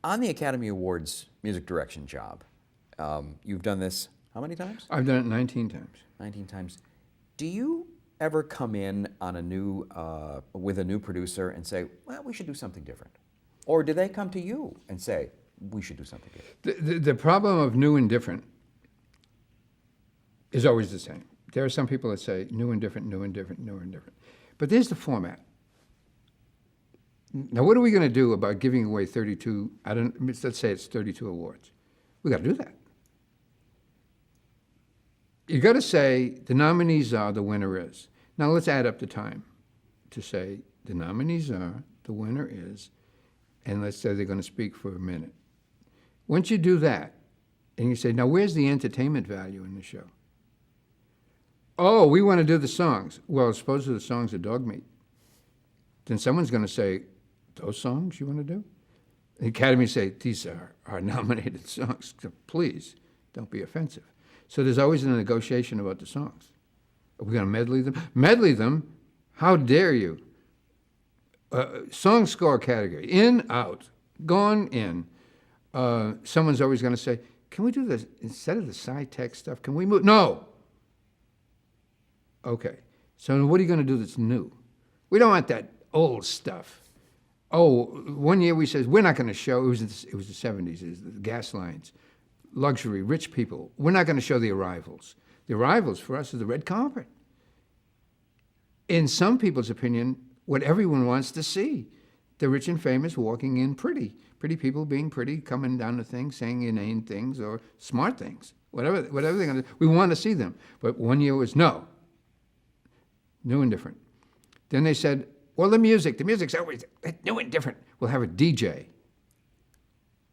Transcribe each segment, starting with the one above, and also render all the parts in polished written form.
On the Academy Awards music direction job, you've done this how many times? I've done it 19 times. 19 times. Do you ever come in on a new, with a new producer and say, well, we should do something different? Or do they come to you and say, we should do something different? The problem of new and different is always the same. There are some people that say new and different, new and different, new and different. But there's the format. Now, what are we going to do about giving away 32, let's say it's 32 awards. We got to do that. You got to say the nominees are, the winner is. Now let's add up the time to say the nominees are, the winner is, and let's say they're going to speak for a minute. Once you do that, and you say, now where's the entertainment value in the show? Oh, we want to do the songs. Well, suppose the songs are dog meat. Then someone's going to say, those songs you want to do? The Academy say, these are our nominated songs. So please, don't be offensive. So there's always a negotiation about the songs. Are we going to medley them? Medley them? How dare you? Song score category, in, out, gone, in. Someone's always going to say, can we do this, instead of the side text stuff, can we move? No! Okay, so what are you going to do that's new? We don't want that old stuff. Oh, one year we said, we're not going to show, it was the 70s, it was the gas lines, luxury, rich people. We're not going to show the arrivals. The arrivals for us is the red carpet. In some people's opinion, what everyone wants to see, the rich and famous walking in pretty people being pretty, coming down to things, saying inane things or smart things, whatever they're going to do. We want to see them. But one year was no, new and different. Then they said, well, the music's always new and different. We'll have a DJ.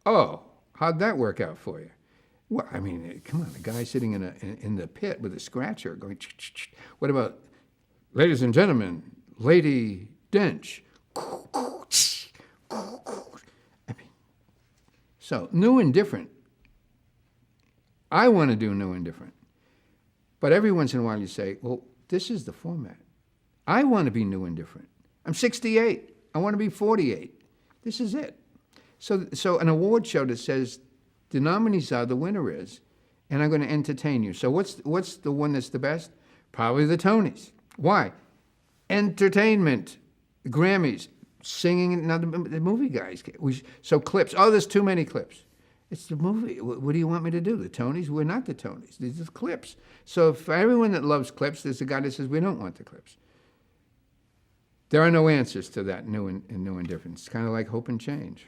Oh, how'd that work out for you? Well, I mean, come on, a guy sitting in the pit with a scratcher going, ch-ch-ch. What about, ladies and gentlemen, Lady Dench. I mean, so new and different. I want to do new and different. But every once in a while you say, well, this is the format. I want to be new and different. I'm 68. I want to be 48. This is it. So an award show that says the nominees are, the winner is, and I'm going to entertain you. So what's the one that's the best? Probably the Tonys. Why? Entertainment, Grammys, singing. Now the movie guys. So clips. Oh, there's too many clips. It's the movie. What do you want me to do? The Tonys? We're not the Tonys. These are clips. So for everyone that loves clips, there's a guy that says we don't want the clips. There are no answers to that new and different. It's kind of like hope and change.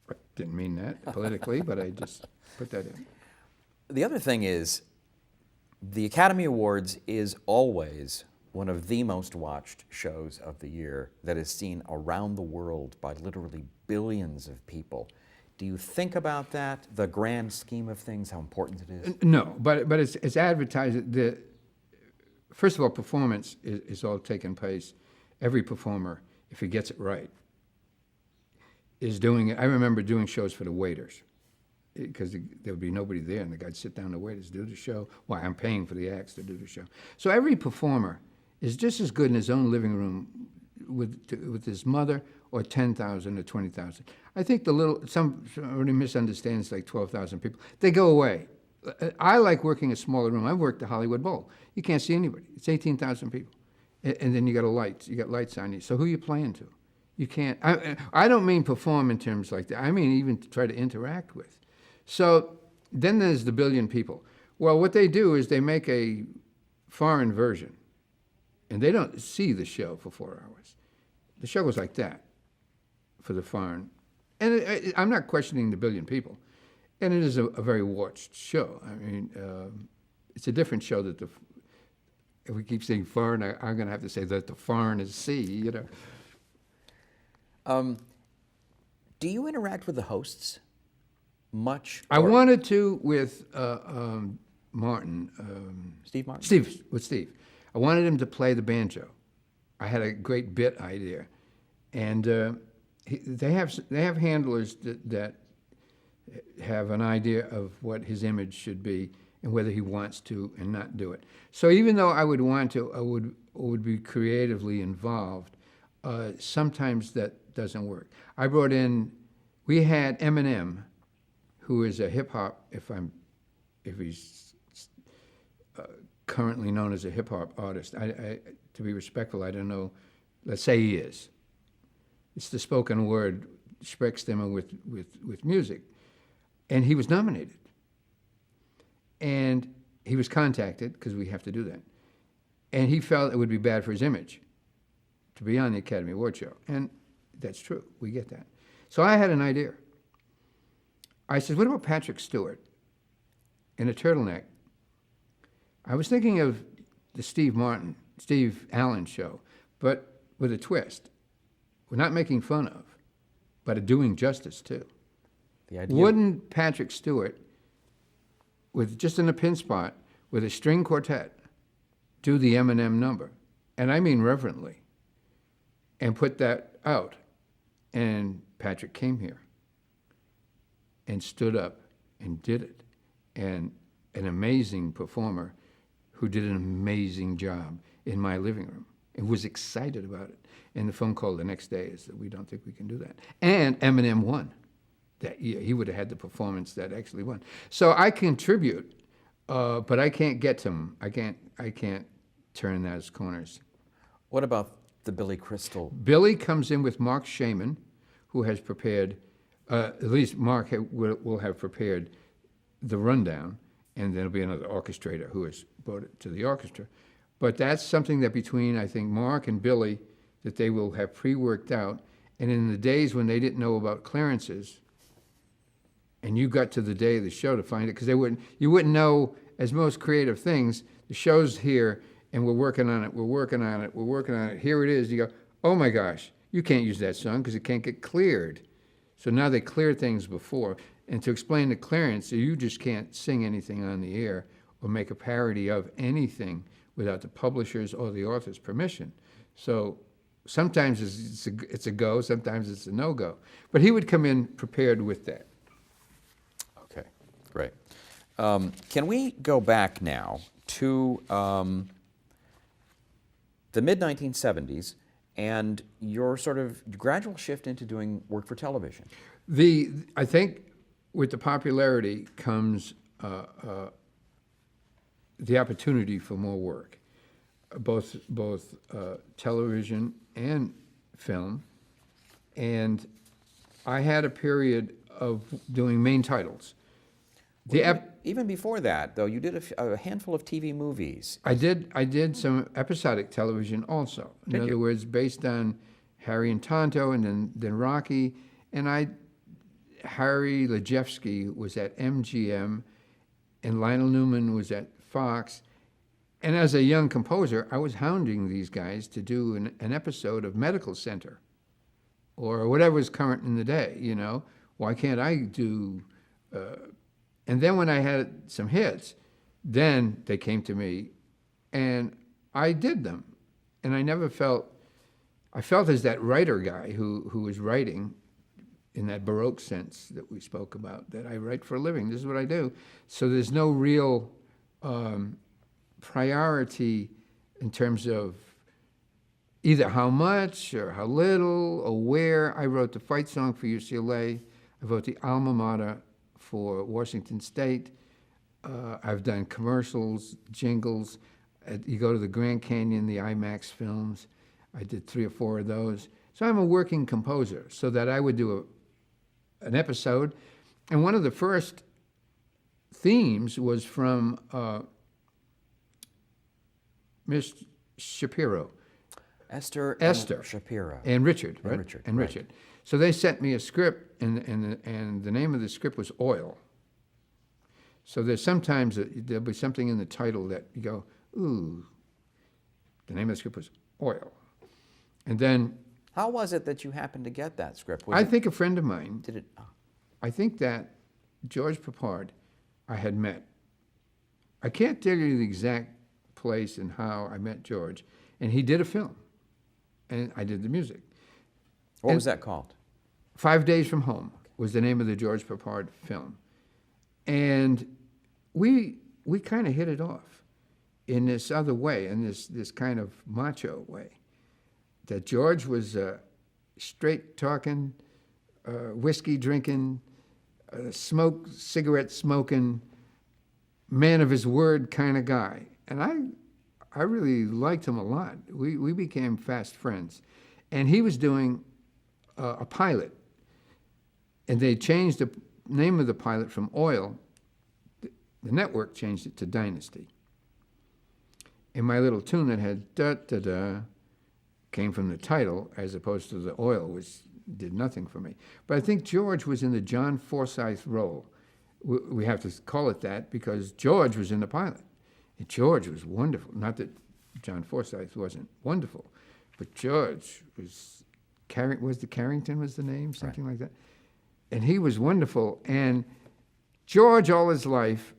I didn't mean that politically, but I just put that in. The other thing is, the Academy Awards is always one of the most watched shows of the year that is seen around the world by literally billions of people. Do you think about that, the grand scheme of things, how important it is? No, but it's advertised. First of all, performance is all taking place. Every performer, if he gets it right, is doing it. I remember doing shows for the waiters, because there would be nobody there, and the guy'd sit down, the waiters do the show. Why? I'm paying for the acts to do the show. So every performer is just as good in his own living room with his mother, or 10,000 or 20,000. I think somebody misunderstands like 12,000 people. They go away. I like working a smaller room. I've worked the Hollywood Bowl. You can't see anybody. It's 18,000 people. And then you got lights on you. So who are you playing to? You can't. I don't mean perform in terms like that. I mean even try to interact with. So then there's the billion people. Well, what they do is they make a foreign version, and they don't see the show for 4 hours. The show goes like that for the foreign. And I'm not questioning the billion people. And it is a very watched show. I mean, it's a different show that if we keep saying foreign, I'm going to have to say that the foreigners see, you know. Do you interact with the hosts much? I wanted to with Martin. Steve Martin? Steve. I wanted him to play the banjo. I had a great bit idea. And they have handlers that have an idea of what his image should be and whether he wants to and not do it. So even though I would want to, I would be creatively involved, sometimes that doesn't work. we had Eminem, who is a hip hop, if he's currently known as a hip hop artist. To be respectful, I don't know. Let's say he is. It's the spoken word Sprechstimme with music, and he was nominated, and he was contacted because we have to do that, and he felt it would be bad for his image to be on the Academy Award show, and that's true. We get that. So I had an idea. I said, what about Patrick Stewart in a turtleneck? I was thinking of the Steve Allen show, but with a twist. We're not making fun of, but doing justice too. The idea. Wouldn't Patrick Stewart, with just in a pin spot, with a string quartet, do the Eminem number? And I mean reverently. And put that out. And Patrick came here and stood up and did it. And an amazing performer who did an amazing job in my living room and was excited about it. And the phone call the next day is that we don't think we can do that. And Eminem won that year. He would have had the performance that actually won. So I contribute, but I can't get to him. I can't turn those corners. What about the Billy Crystal? Billy comes in with Mark Shaman, who has prepared, at least Mark will have prepared the rundown, and there'll be another orchestrator who has brought it to the orchestra. But that's something that between, I think, Mark and Billy, that they will have pre-worked out. And in the days when they didn't know about clearances, and you got to the day of the show to find it, because you wouldn't know, as most creative things, the show's here, and we're working on it. Here it is. You go, oh my gosh, you can't use that song because it can't get cleared. So now they clear things before. And to explain the clearance, so you just can't sing anything on the air or make a parody of anything without the publisher's or the author's permission. So sometimes it's a go, sometimes it's a no-go. But he would come in prepared with that. Okay, great. Can we go back now to the mid-1970s and your sort of gradual shift into doing work for television? I think with the popularity comes the opportunity for more work, both television and film. And I had a period of doing main titles. Even before that, though, you did a handful of TV movies. I did some episodic television also. In other words, based on Harry and Tonto, and then Rocky. And Harry Lajewski was at MGM, and Lionel Newman was at Fox. And as a young composer, I was hounding these guys to do an episode of Medical Center, or whatever was current in the day. You know, why can't I do? And then when I had some hits, then they came to me, and I did them. And I never felt, I felt as that writer guy who was writing in that Baroque sense that we spoke about, that I write for a living. This is what I do. So there's no real priority in terms of either how much or how little or where. I wrote the fight song for UCLA. I wrote the alma mater for Washington State. I've done commercials, jingles. You go to the Grand Canyon, the IMAX films. I did 3 or 4 of those. So I'm a working composer, so that I would do an episode. And one of the first themes was from Miss Shapiro. Esther Shapiro. And Richard, right? And Richard. Richard. So they sent me a script, and the name of the script was Oil. So there's sometimes there'll be something in the title that you go, ooh, the name of the script was Oil. And then... How was it that you happened to get that script? I think a friend of mine... Did it... Oh. I think that George Papard I had met. I can't tell you the exact place and how I met George. And he did a film, and I did the music. What was that called? 5 Days from Home was the name of the George Papard film. And we kind of hit it off in this other way, in this kind of macho way. That George was a straight-talking, whiskey drinking, cigarette smoking, man of his word kind of guy. And I really liked him a lot. We became fast friends. And he was doing a pilot. And they changed the name of the pilot from Oil. The network changed it to Dynasty. And my little tune that had da-da-da came from the title as opposed to the Oil, which did nothing for me. But I think George was in the John Forsythe role. We have to call it that because George was in the pilot. And George was wonderful. Not that John Forsythe wasn't wonderful, but George was, Carrington was the name, something like that. And he was wonderful. And George, all his life,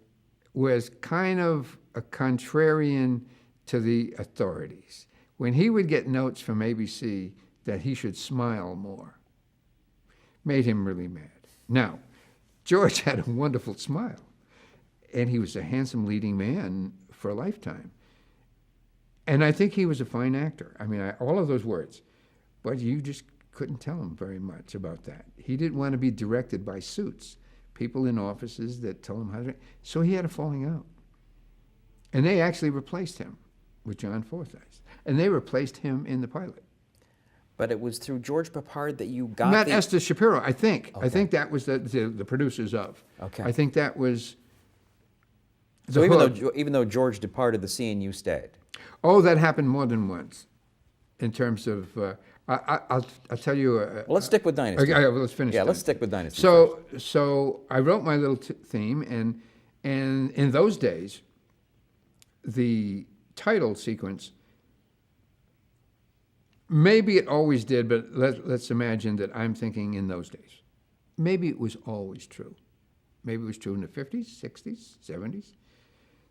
was kind of a contrarian to the authorities. When he would get notes from ABC that he should smile more, made him really mad. Now, George had a wonderful smile, and he was a handsome leading man for a lifetime. And I think he was a fine actor. I mean, all of those words. But you just couldn't tell him very much about that. He didn't want to be directed by suits, people in offices that tell him how to. So he had a falling out. And they actually replaced him with John Forsythe. And they replaced him in the pilot. But it was through George Peppard that you got Not Esther Shapiro, I think. Okay. I think that was the producers of. Okay. I think that was the So hook. even though George departed the scene, you stayed. Oh, that happened more than once in terms of, I'll tell you. Well, let's stick with Dynasty. Okay, well, let's finish. Yeah, let's Dynasty. stick with Dynasty. So I wrote my little theme, and in those days, the title sequence, maybe it always did, but let's imagine that I'm thinking in those days. Maybe it was always true. Maybe it was true in the 50s, 60s, 70s.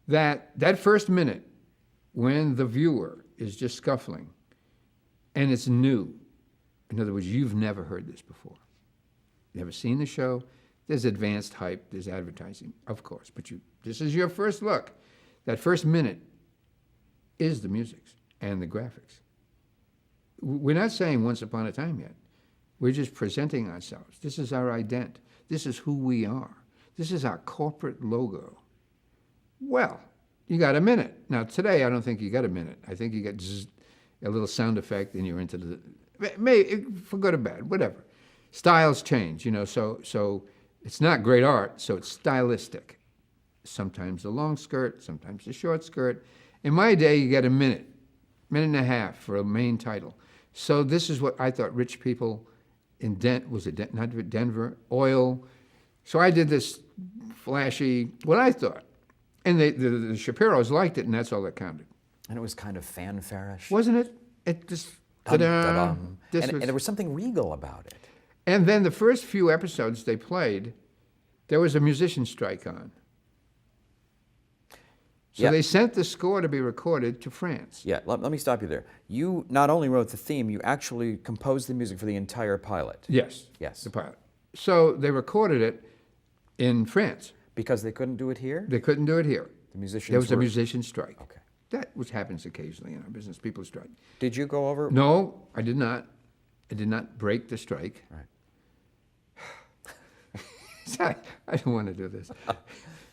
That first minute when the viewer is just scuffling and it's new. In other words, you've never heard this before. Never seen the show. There's advanced hype, there's advertising, of course, but this is your first look. That first minute is the music and the graphics. We're not saying Once Upon a Time yet. We're just presenting ourselves. This is our ident. This is who we are. This is our corporate logo. Well, you got a minute. Now, today, I don't think you got a minute. I think you got just a little sound effect and you're into the, for good or bad, whatever. Styles change, so it's not great art, so it's stylistic. Sometimes the long skirt, sometimes the short skirt. In my day, you get a minute and a half for a main title. So this is what I thought rich people in Denver, Oil. So I did this flashy, what I thought. And the Shapiros liked it, and that's all that counted. And it was kind of fanfare-ish. Wasn't it? It just, Dum-da-dum. And there was something regal about it. And then the first few episodes they played, there was a musician strike on. So they sent the score to be recorded to France. Yeah, let me stop you there. You not only wrote the theme, you actually composed the music for the entire pilot. Yes. Yes. The pilot. So they recorded it in France. Because they couldn't do it here? They couldn't do it here. The musicians There was a were- musician strike. Okay. That which happens occasionally in our business. People strike. Did you go over? No, I did not. I did not break the strike. Right. I don't want to do this.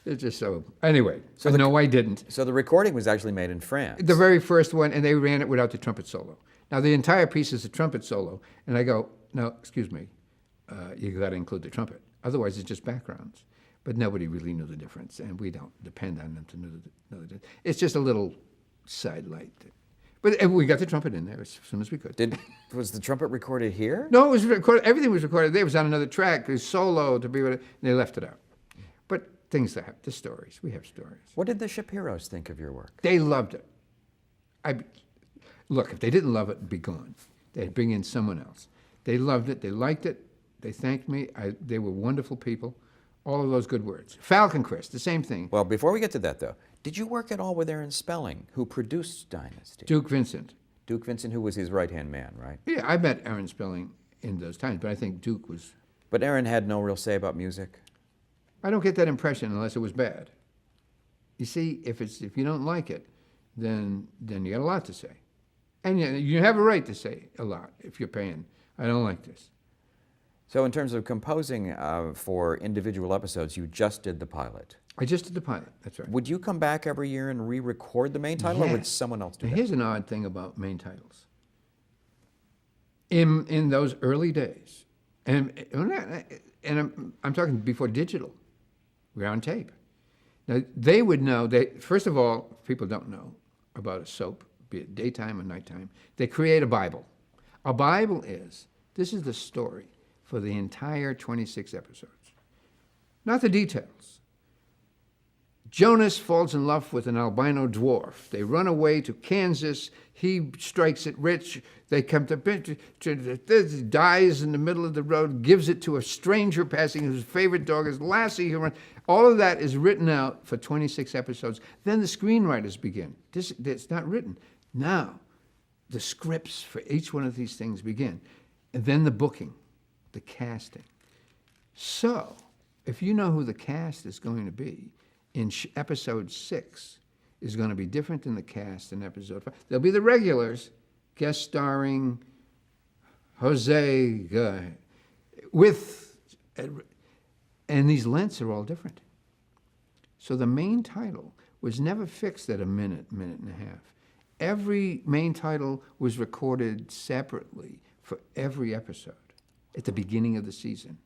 It's just so. Anyway, So no, I didn't. So the recording was actually made in France. The very first one, and they ran it without the trumpet solo. Now, the entire piece is a trumpet solo, and I go, no, excuse me, you got to include the trumpet. Otherwise, it's just backgrounds. But nobody really knew the difference, and we don't depend on them to know the difference. It's just a little sidelight. But we got the trumpet in there as soon as we could. Was the trumpet recorded here? No, it was recorded. Everything was recorded there. It was on another track. It was solo to be with it, and they left it out. But things that happen, the stories. We have stories. What did the Shapiros think of your work? They loved it. Look, if they didn't love it, it'd be gone. They'd bring in someone else. They loved it. They liked it. They thanked me. They were wonderful people. All of those good words. Falcon Crest, the same thing. Well, before we get to that, though, did you work at all with Aaron Spelling, who produced Dynasty? Duke Vincent. Duke Vincent, who was his right-hand man, right? Yeah, I met Aaron Spelling in those times, but I think Duke was. But Aaron had no real say about music? I don't get that impression unless it was bad. You see, if you don't like it, then you got a lot to say. And you have a right to say a lot if you're paying. I don't like this. So in terms of composing for individual episodes, you just did the pilot. I just did the pilot, that's right. Would you come back every year and re-record the main title, or would someone else do Now, that? here's an odd thing about main titles. In those early days, and I'm talking before digital, we're on tape. Now, they would know, first of all, people don't know about a soap, be it daytime or nighttime. They create a Bible. A Bible this is the story for the entire 26 episodes, not the details. Jonas falls in love with an albino dwarf. They run away to Kansas. He strikes it rich. They come to dies in the middle of the road, gives it to a stranger passing whose favorite dog is Lassie. Who runs. All of that is written out for 26 episodes. Then the screenwriters begin. It's not written. Now, the scripts for each one of these things begin. And then the booking, the casting. So, if you know who the cast is going to be, in episode 6 is going to be different than the cast in episode 5. There'll be the regulars, guest starring Jose, and these lengths are all different. So the main title was never fixed at a minute and a half. Every main title was recorded separately for every episode at the beginning of the season,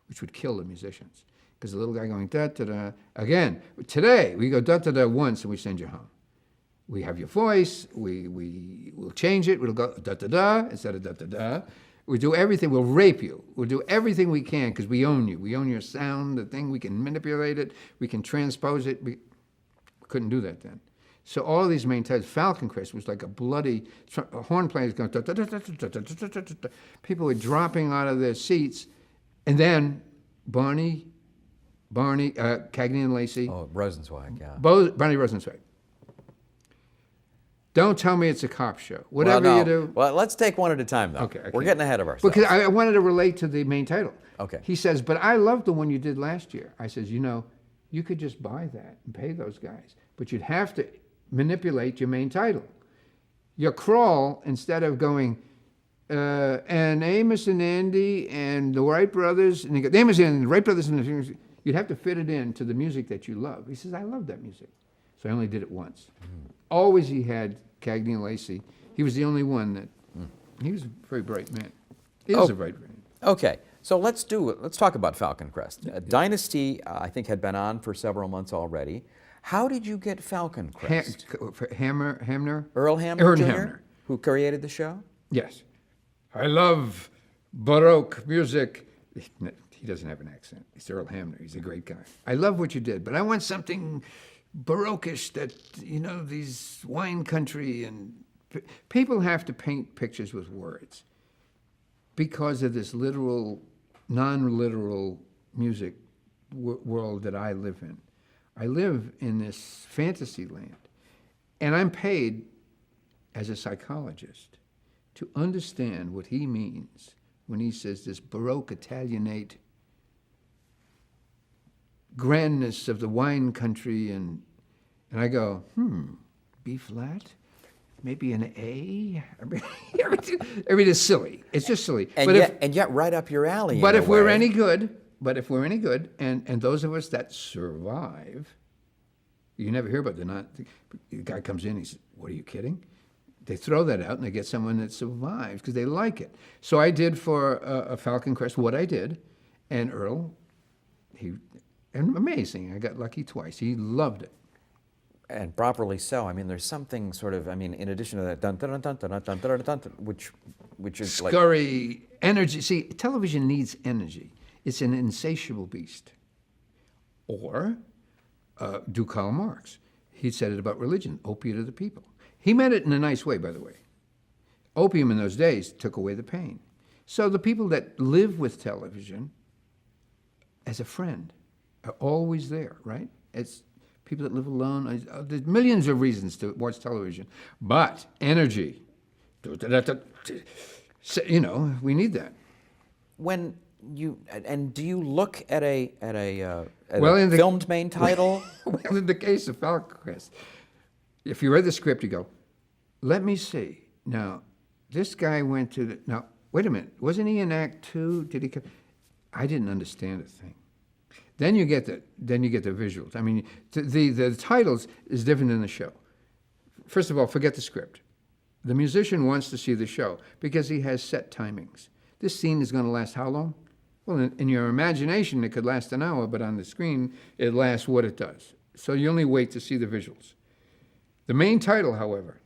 which would kill the musicians. Because the little guy going da-da-da, again, today we go da-da-da once and we send you home. We have your voice, we'll change it, we'll go da-da-da instead of da-da-da. We do everything, we'll rape you. We'll do everything we can because we own you. We own your sound, the thing, we can manipulate it, we can transpose it. We couldn't do that then. So all of these main titles, Falcon Crest was like a bloody, horn players going da-da-da-da-da-da-da-da-da-da. People were dropping out of their seats, and then Barney, Cagney and Lacey. Oh, Rosenzweig, yeah. Barney Rosenzweig. Don't tell me it's a cop show. Whatever you do. Well, let's take one at a time, though. Okay. We're getting ahead of ourselves. Because I wanted to relate to the main title. Okay. He says, but I love the one you did last year. I says, you could just buy that and pay those guys, but you'd have to manipulate your main title. Your crawl, instead of going, and Amos and Andy and the Wright brothers, and you go, Amos and the Wright brothers, and you'd have to fit it into the music that you love. He says, I love that music. So I only did it once. Always he had Cagney and Lacey. He was the only one that, he was a very bright man. He is a bright man. Okay, so let's talk about Falcon Crest. Dynasty, I think, had been on for several months already. How did you get Falcon Crest? Hamner? Earl Hamner Earl Jr., Hamner. who created the show? Yes. I love Baroque music. He doesn't have an accent. It's Earl Hamner. He's a great guy. I love what you did, but I want something Baroque-ish that, these wine country, and people have to paint pictures with words because of this literal, non-literal music world that I live in. I live in this fantasy land, and I'm paid as a psychologist to understand what he means when he says this Baroque Italianate grandness of the wine country, and I go, B flat, maybe an A. Everything is silly. It's just silly. And yet right up your alley. But if we're any good, and those of us that survive, you never hear about the guy comes in, he says, "What, are you kidding?" They throw that out and they get someone that survives because they like it. So I did for a Falcon Crest what I did, and Earl, and amazing. I got lucky twice. He loved it. And properly so. I mean, there's something sort of, in addition to that, dun dun dun dun dun dun dun dun, which is scurry, energy. See, television needs energy. It's an insatiable beast. Or do Karl Marx. He said it about religion, opiate of the people. He meant it in a nice way, by the way. Opium in those days took away the pain. So the people that live with television as a friend are always there, right? It's people that live alone. There's millions of reasons to watch television, but energy, we need that. Do you look at a filmed main title? Well, in the case of Falcon Crest, if you read the script, you go, let me see. Now, this guy went to now, wait a minute. Wasn't he in Act 2? Did he come? I didn't understand a thing. Then you get the visuals. I mean, the titles is different than the show. First of all, forget the script. The musician wants to see the show because he has set timings. This scene is going to last how long? Well, in your imagination, it could last an hour, but on the screen, it lasts what it does. So you only wait to see the visuals. The main title, however,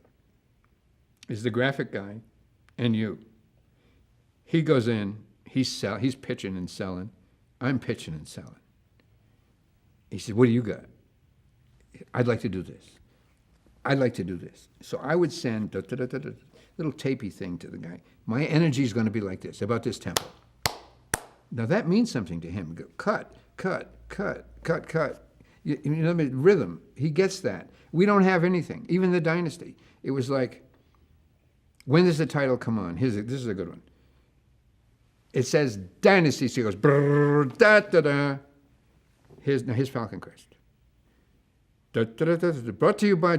is the graphic guy and you. He goes in, he's pitching and selling. I'm pitching and selling. He said, what do you got? I'd like to do this. I'd like to do this. So I would send little tapey thing to the guy. My energy is going to be like this, about this tempo. Now that means something to him. Go, cut, cut, cut, cut, cut. You know, rhythm. He gets that. We don't have anything. Even the Dynasty. It was like, when does the title come on? This is a good one. It says Dynasty, so he goes, brrr, da, da, da. Here's Falcon Crest. Brought to you by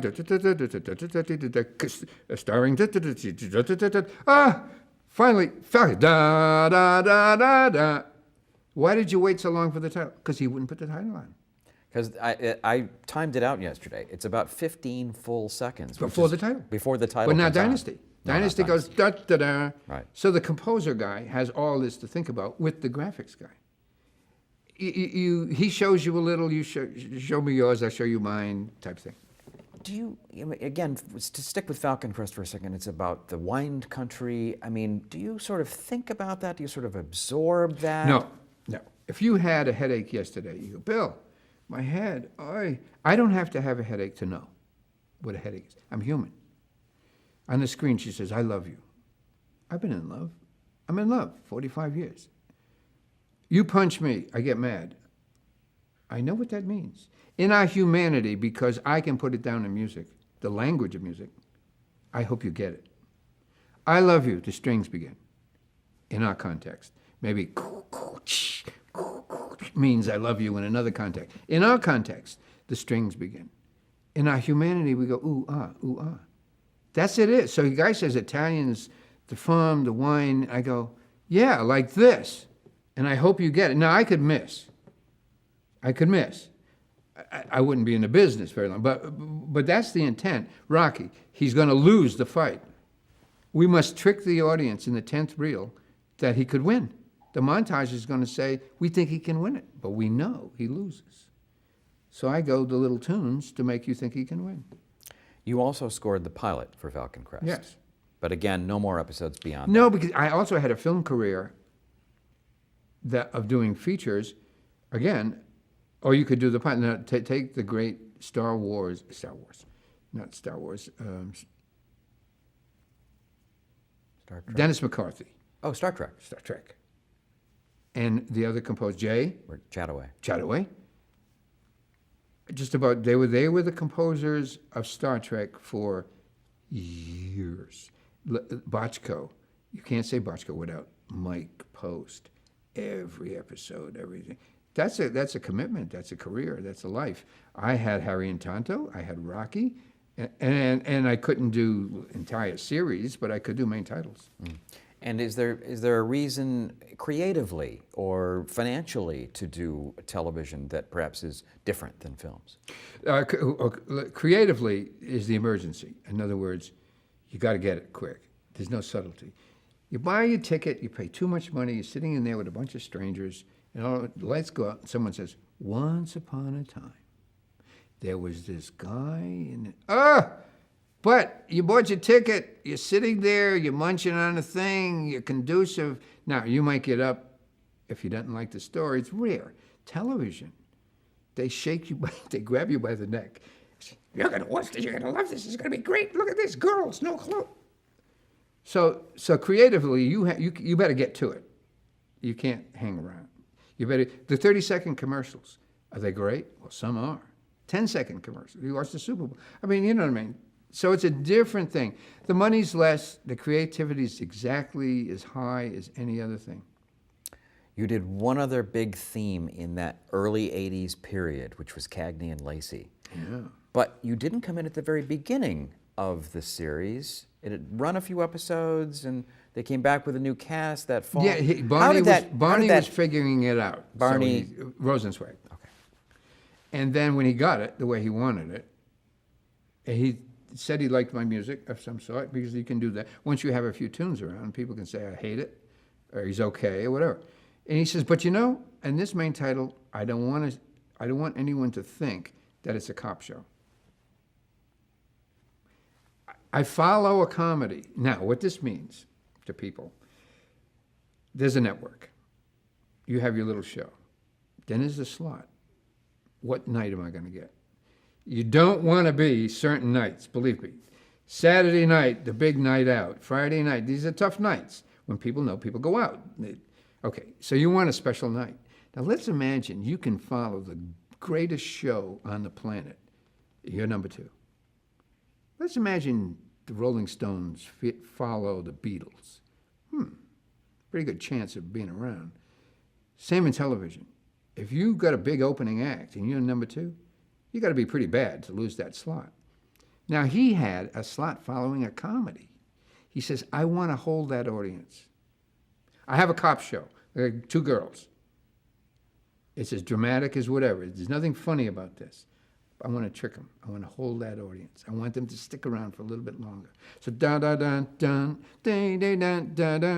starring finally Falcon da da da da da. Why did you wait so long for the title? Because he wouldn't put the title on. Because I timed it out yesterday. It's about 15 full seconds. Before the title. Before the title. But not comes on. Dynasty. No, Dynasty not goes da da da. Right. So the composer guy has all this to think about with the graphics guy. He shows you a little, you show me yours, I show you mine, type thing. Do you, again, to stick with Falcon Crest for a second, it's about the wine country. I mean, do you sort of think about that? Do you sort of absorb that? No. If you had a headache yesterday, you go, Bill, my head, I don't have to have a headache to know what a headache is. I'm human. On the screen, she says, I love you. I've been in love. I'm in love, 45 years. You punch me, I get mad. I know what that means. In our humanity, because I can put it down in music, the language of music, I hope you get it. I love you, the strings begin. In our context. Maybe means I love you in another context. In our context, the strings begin. In our humanity, we go, ooh, ah, ooh, ah. That's it. So the guy says Italians, the farm, the wine. I go, yeah, like this. And I hope you get it. Now, I could miss. I wouldn't be in the business very long. But that's the intent. Rocky, he's going to lose the fight. We must trick the audience in the 10th reel that he could win. The montage is going to say, we think he can win it, but we know he loses. So I go the little tunes to make you think he can win. You also scored the pilot for Falcon Crest. Yes. But again, no more episodes beyond No, that. because I also had a film career of doing features, again, or you could do the pilot. Now, take the great Star Wars, not Star Wars, Star Trek. Dennis McCarthy. Oh, Star Trek. Star Trek. And the other composer, Jay Or Chataway. Chataway. Just about, they were the composers of Star Trek for years. Bochco, you can't say Bochco without Mike Post. Every episode, everything. That's a commitment. That's a career. That's a life. I had Harry and Tonto. I had Rocky, and I couldn't do entire series, but I could do main titles. Mm. And is there a reason creatively or financially to do television that perhaps is different than films? Creatively is the emergency. In other words, you got to get it quick. There's no subtlety. You buy your ticket, you pay too much money, you're sitting in there with a bunch of strangers, and all the lights go out, and someone says, once upon a time, there was this guy, but you bought your ticket, you're sitting there, you're munching on a thing, you're conducive. Now, you might get up if you don't like the story. It's rare. Television, they shake you, they grab you by the neck. You're going to watch this, you're going to love this, it's going to be great. Look at this, girls, no clue. So creatively, you better get to it. You can't hang around. You better. The 30-second commercials, are they great? Well, some are. 10-second commercials. You watch the Super Bowl. I mean, you know what I mean. So it's a different thing. The money's less. The creativity is exactly as high as any other thing. You did one other big theme in that early 80s period, which was Cagney and Lacey. Yeah. But you didn't come in at the very beginning of the series. It had run a few episodes, and They came back with a new cast that fall. Yeah, Barney was figuring it out. Barney Rosenzweig. Okay. And then when he got it the way he wanted it, he said he liked my music of some sort, because you can do that. Once you have a few tunes around, people can say, I hate it, or he's okay, or whatever. And he says, but in this main title, I don't want anyone to think that it's a cop show. I follow a comedy. Now, what this means to people, there's a network. You have your little show. Then there's a slot. What night am I going to get? You don't want to be certain nights, believe me. Saturday night, the big night out. Friday night, these are tough nights. When people know, people go out. Okay, so you want a special night. Now let's imagine you can follow the greatest show on the planet. You're number 2. Let's imagine the Rolling Stones follow the Beatles. Pretty good chance of being around. Same in television. If you got a big opening act and you're number 2, you got to be pretty bad to lose that slot. Now, he had a slot following a comedy. He says, I want to hold that audience. I have a cop show. There are 2 girls. It's as dramatic as whatever. There's nothing funny about this. I want to trick them. I want to hold that audience. I want them to stick around for a little bit longer. So da da da da da da da da da.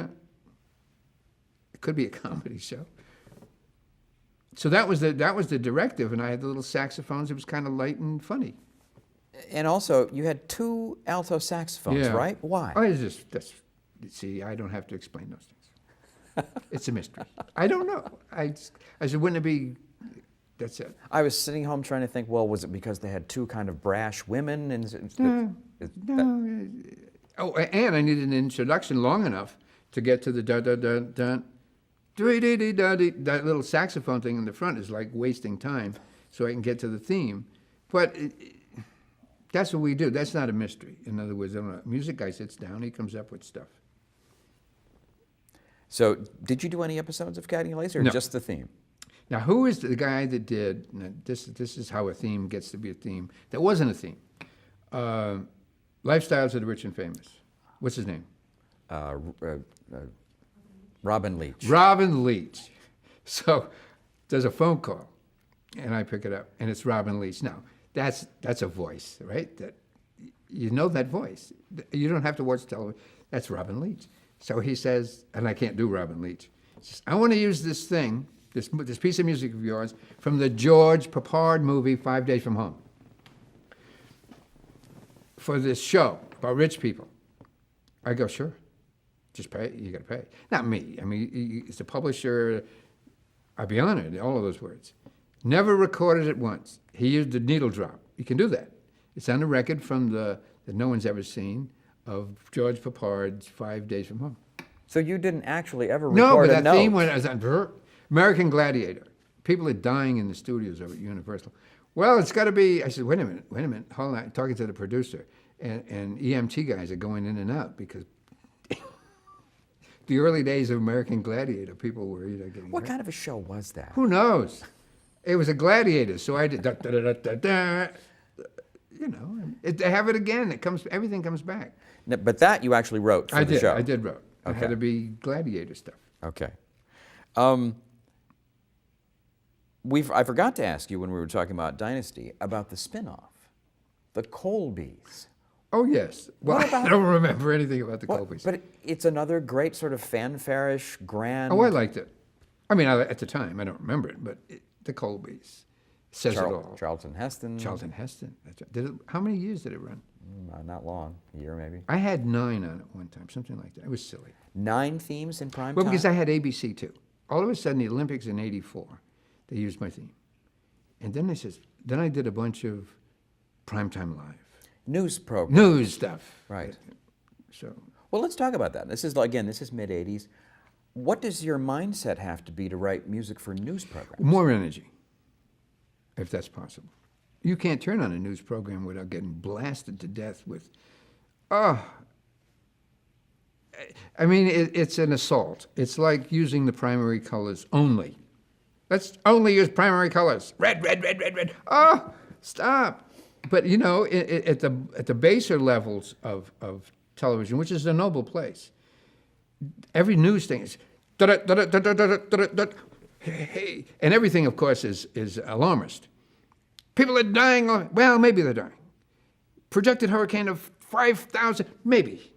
It could be a comedy show. So that was the directive, and I had the little saxophones. It was kind of light and funny. And also, you had 2 alto saxophones, right? Why? Oh, see, I don't have to explain those things. It's a mystery. I don't know. I said, wouldn't it be? That's it. I was sitting home trying to think, well, was it because they had 2 kind of brash women? Oh, and I needed an introduction long enough to get to the da-da-da-da. That little saxophone thing in the front is like wasting time, so I can get to the theme. But that's what we do. That's not a mystery. In other words, a music guy sits down, he comes up with stuff. So, did you do any episodes of Guiding Lights, or No. just the theme? Now, who is the guy that did? Now, this is how a theme gets to be a theme. That wasn't a theme. Lifestyles of the Rich and Famous. What's his name? Robin Leach. Robin Leach. So there's a phone call, and I pick it up, and it's Robin Leach. Now, that's a voice, right? That you know that voice. You don't have to watch television. That's Robin Leach. So he says, and I can't do Robin Leach. He says, I want to use this thing, this piece of music of yours, from the George Papard movie, 5 Days from Home, for this show about rich people. I go, sure. Just pay. You got to pay. Not me. I mean, it's the publisher. I'd be honored. All of those words. Never recorded it once. He used the needle drop. You can do that. It's on the record from that no one's ever seen of George Papard's 5 Days from Home. So you didn't actually ever record No, but a that note. theme was on American Gladiator. People are dying in the studios over at Universal. Well, it's got to be. I said, wait a minute, hold on. Talking to the producer, and EMT guys are going in and out because the early days of American Gladiator, people were getting What hurt. kind of a show was that? Who knows? It was a gladiator, so I did da, da, da, da, da, da. They have it again. Everything comes back. No, but that you actually wrote for the show. I did wrote. It Okay. had to be gladiator stuff. Okay. I forgot to ask you when we were talking about Dynasty about the spin-off, the Colbys. Oh, yes. Well, I don't remember anything about the Colbys. But it's another great sort of fanfare-ish, grand... Oh, I liked it. I mean, at the time, I don't remember it, but the Colbys says it all. Charlton Heston. Charlton Heston. That's right. How many years did it run? Not long, a year maybe. I had 9 on it one time, something like that. It was silly. 9 themes in prime Well, time? because I had ABC too. All of a sudden, the Olympics in '84, they used my theme, and then then I did a bunch of primetime live News program. news stuff. Right. So Well, let's talk about that. This is mid-'80s. What does your mindset have to be to write music for news programs? more energy, if that's possible. You can't turn on a news program without getting blasted to death with, I mean, it's an assault. It's like using the primary colors only. Let's only use primary colors. Red, red, red, red, red. Oh, stop. But, at the baser levels of television, which is a noble place, every news thing is, da-da-da-da-da-da-da-da-da. Hey, and everything, of course, is alarmist. People are dying. Well, maybe they're dying. Projected hurricane of 5,000, maybe.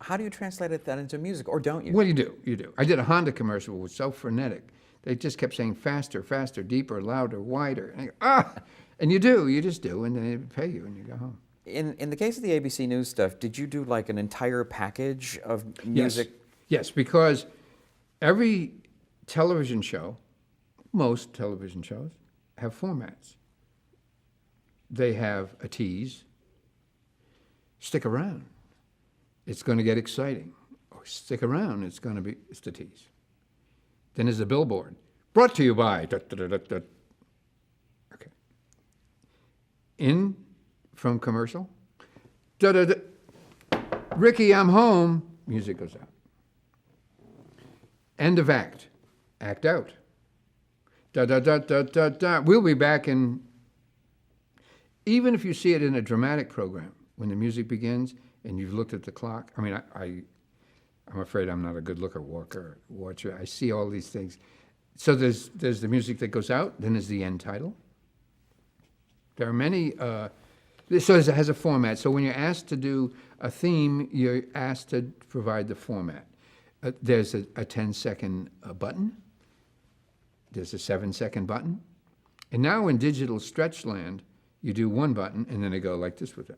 How do you translate that into music, or don't you? What do you do? You do. I did a Honda commercial. It was so frenetic. They just kept saying faster, faster, deeper, louder, wider. And and you do. You just do, and they pay you, and you go home. In the case of the ABC News stuff, did you do like an entire package of music? Yes, because every television show, most television shows, have formats. They have a tease. Stick around. It's going to get exciting. Or stick around. It's the tease. Then there's the billboard. Brought to you by. Da, da, da, da, da. Okay. In from commercial. Da, da, da. Ricky, I'm home. Music goes out. End of act. Act out. Da, da, da, da, da, da. We'll be back in. Even if you see it in a dramatic program, when the music begins and you've looked at the clock, I mean, I'm afraid I'm not a good watcher. I see all these things. So there's the music that goes out, then there's the end title. There are many, so it has a format. So when you're asked to do a theme, you're asked to provide the format. There's a 10-second button. There's a 7-second button. And now in digital stretch land, you do one button, and then they go like this with it,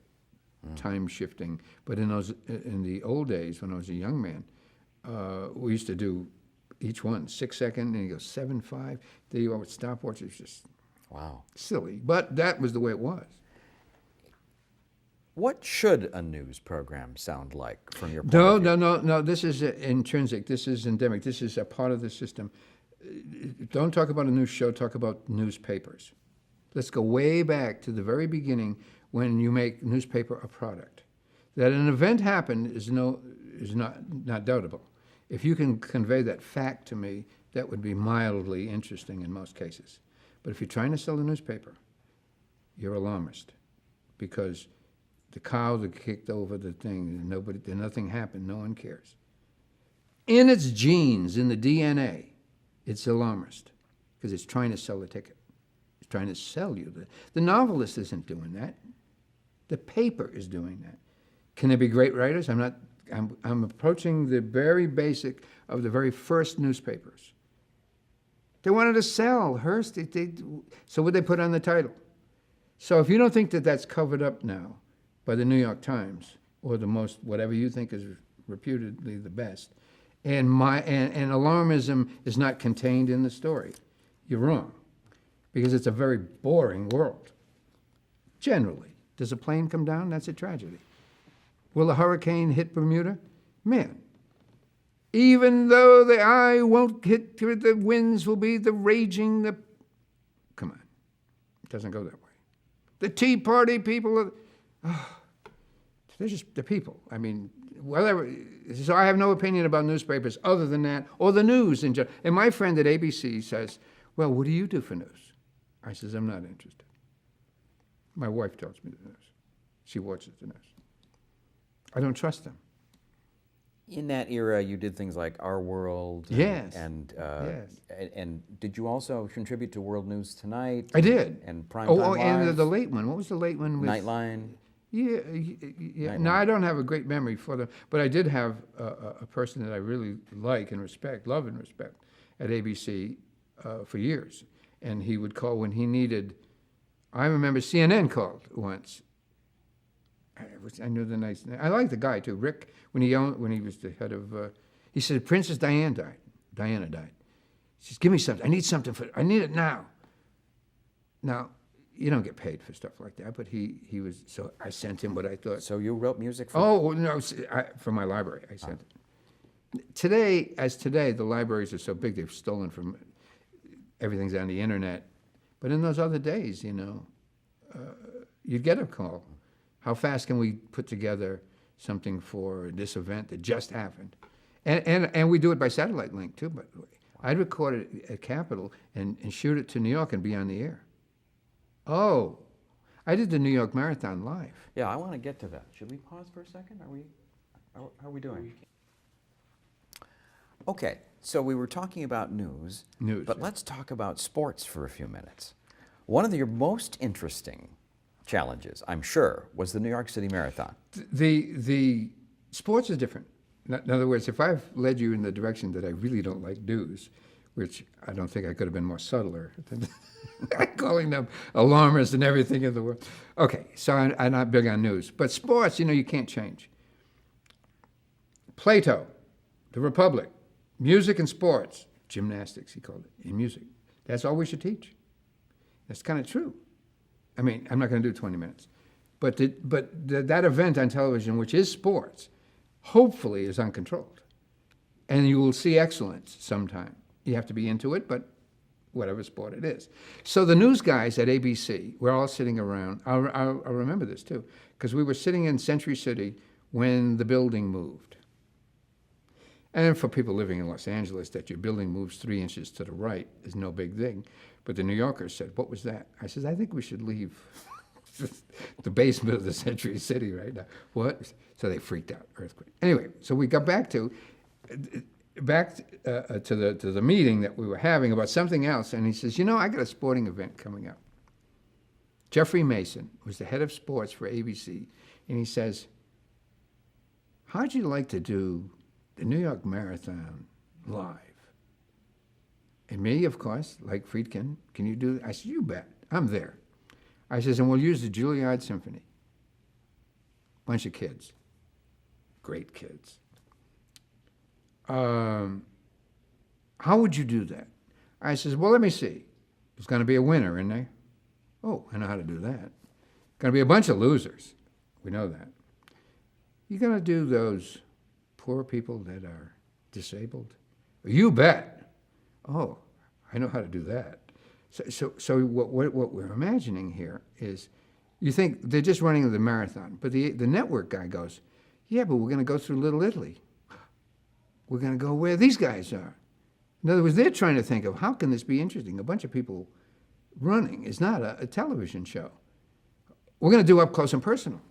time shifting. But in the old days, when I was a young man, we used to do each one 6-second, and you go 7/5. There you are with stopwatch. It's just silly, but that was the way it was. What should a news program sound like from your point of view? No. This is intrinsic. This is endemic. This is a part of the system. Don't talk about a news show. Talk about newspapers. Let's go way back to the very beginning when you make newspaper a product. That an event happened is not doubtable. If you can convey that fact to me, that would be mildly interesting in most cases. But if you're trying to sell a newspaper, you're alarmist, because the cow that kicked over the thing, nothing happened, no one cares. In its genes, in the DNA, it's alarmist, because it's trying to sell the ticket. It's trying to sell you. The novelist isn't doing that. The paper is doing that. Can there be great writers? I'm approaching the very basic of the very first newspapers. They wanted to sell. Hearst, so what they put on the title? So if you don't think that that's covered up now by the New York Times or the most, whatever you think is reputedly the best, and alarmism is not contained in the story, you're wrong, because it's a very boring world. Generally, does a plane come down? That's a tragedy. Will a hurricane hit Bermuda? Man, even though the eye won't hit, the winds will be the raging, come on, it doesn't go that way. The Tea Party people they're just the people. I mean, whatever. So I have no opinion about newspapers other than that, or the news in general. And my friend at ABC says, well, what do you do for news? I says, I'm not interested. My wife tells me the news. She watches the news. I don't trust them. In that era, you did things like Our World. Yes. And did you also contribute to World News Tonight? I did. And Primetime Live? And the late one. What was the late one with? Nightline. Yeah. Nightline. No, I don't have a great memory for them, but I did have a person that I really like and respect, love and respect, at ABC for years. And he would call when he needed. I remember CNN called once. I knew the nice name. I like the guy too, Rick. When he was the head of, he said Princess Diana died. She says, "Give me something. I need something I need it now." Now, you don't get paid for stuff like that, but he was. So I sent him what I thought. So you wrote music for? Oh no, from my library. I sent it. Today, the libraries are so big they've stolen from. Everything's on the internet, but in those other days, you'd get a call. How fast can we put together something for this event that just happened? And we do it by satellite link, too, by the way. I'd record it at Capitol and shoot it to New York and be on the air. Oh, I did the New York Marathon live. Yeah, I want to get to that. Should we pause for a second? How are we doing? Okay, so we were talking about news, News, but yeah. let's talk about sports for a few minutes. One of your most interesting challenges, I'm sure, was the New York City Marathon. The sports is different. In other words, if I've led you in the direction that I really don't like news, which I don't think I could have been more subtler than calling them alarmists and everything in the world. Okay, so I'm not big on news. But sports, you can't change. Plato, the Republic, music and sports, gymnastics, he called it, in music. That's all we should teach. That's kind of true. I mean, I'm not going to do 20 minutes. But that event on television, which is sports, hopefully is uncontrolled. And you will see excellence sometime. You have to be into it, but whatever sport it is. So the news guys at ABC, we're all sitting around. I'll remember this too, because we were sitting in Century City when the building moved. And for people living in Los Angeles, that your building moves 3 inches to the right is no big thing. But the New Yorkers said, "What was that?" I said, "I think we should leave the basement of the Century City right now." What? So they freaked out, earthquake. Anyway, so we got back to the meeting that we were having about something else, and he says, "I got a sporting event coming up." Jeffrey Mason was the head of sports for ABC, and he says, "How'd you like to do the New York Marathon live?" And me, of course, like Friedkin, "Can you do that?" I said, "You bet, I'm there." I says, "And we'll use the Juilliard Symphony." Bunch of kids, great kids. How would you do that? I says, "Well, let me see. There's going to be a winner, isn't there?" "Oh, I know how to do that." "Going to be a bunch of losers." "We know that." "You going to do those poor people that are disabled?" "You bet." "Oh, I know how to do that." So what we're imagining here is, you think they're just running the marathon, but the network guy goes, "Yeah, but we're going to go through Little Italy. We're going to go where these guys are." In other words, they're trying to think of, how can this be interesting? A bunch of people running is not a television show. We're going to do up close and personal.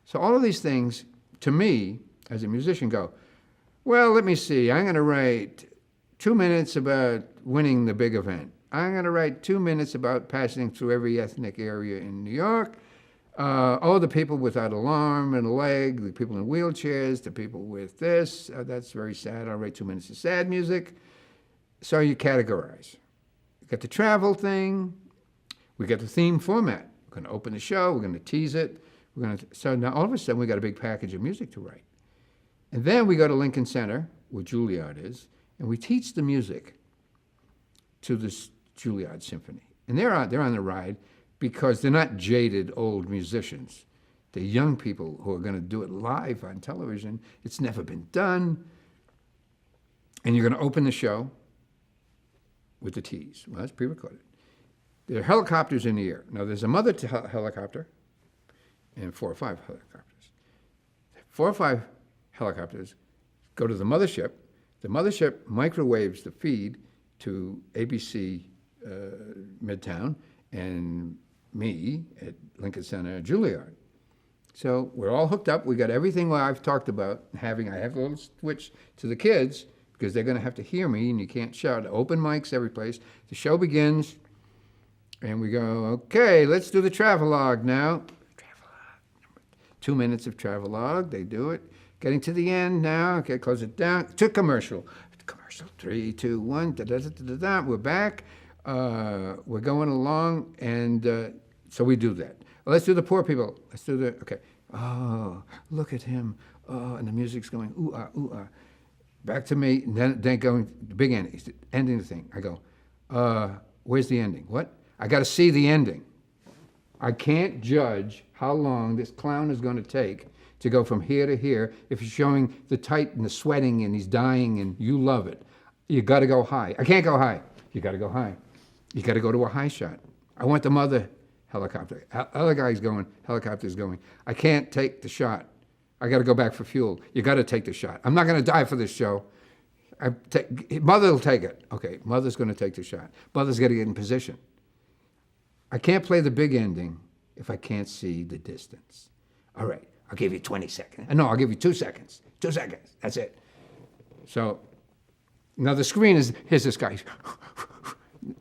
So all of these things, to me, as a musician, go, well, let me see. I'm going to write 2 minutes about winning the big event. I'm going to write 2 minutes about passing through every ethnic area in New York. The people without an arm and a leg, the people in wheelchairs, the people with this, that's very sad. I'll write 2 minutes of sad music. So you categorize. You got the travel thing. We got the theme format. We're going to open the show. We're going to tease it. So now all of a sudden we got a big package of music to write. And then we go to Lincoln Center, where Juilliard is, and we teach the music to this Juilliard Symphony. And they're on the ride because they're not jaded old musicians. They're young people who are going to do it live on television. It's never been done. And you're going to open the show with the tease. Well, that's pre-recorded. There are helicopters in the air. Now, there's a mother helicopter and 4 or 5 helicopters. 4 or 5 helicopters go to the mothership. The mothership microwaves the feed to ABC Midtown and me at Lincoln Center, Juilliard. So we're all hooked up. We got everything I've talked about having. I have a little switch to the kids because they're going to have to hear me, and you can't shout. Open mics every place. The show begins, and we go, okay, let's do the travelogue now. 2 minutes of travelogue. They do it. Getting to the end now. Okay, close it down. To commercial. Commercial. 3, 2, 1. Da-da-da-da-da. We're back. We're going along, and so we do that. Well, let's do the poor people. Let's do the, okay. Oh, look at him. Oh, and the music's going, ooh, ah, ooh, ah. Back to me, and then going, the big ending, ending the thing. I go, where's the ending? What? I got to see the ending. I can't judge how long this clown is going to take to go from here to here if he's showing the tight and the sweating and he's dying and you love it. You got to go high. I can't go high. You got to go high. You got to go to a high shot. I want the mother helicopter. Other guy's going, helicopter's going. I can't take the shot. I got to go back for fuel. You got to take the shot. I'm not going to die for this show. Mother will take it. Okay, mother's going to take the shot. Mother's got to get in position. I can't play the big ending if I can't see the distance. All right, I'll give you 20 seconds. No, I'll give you 2 seconds. 2 seconds. That's it. So Now the screen is, here's this guy.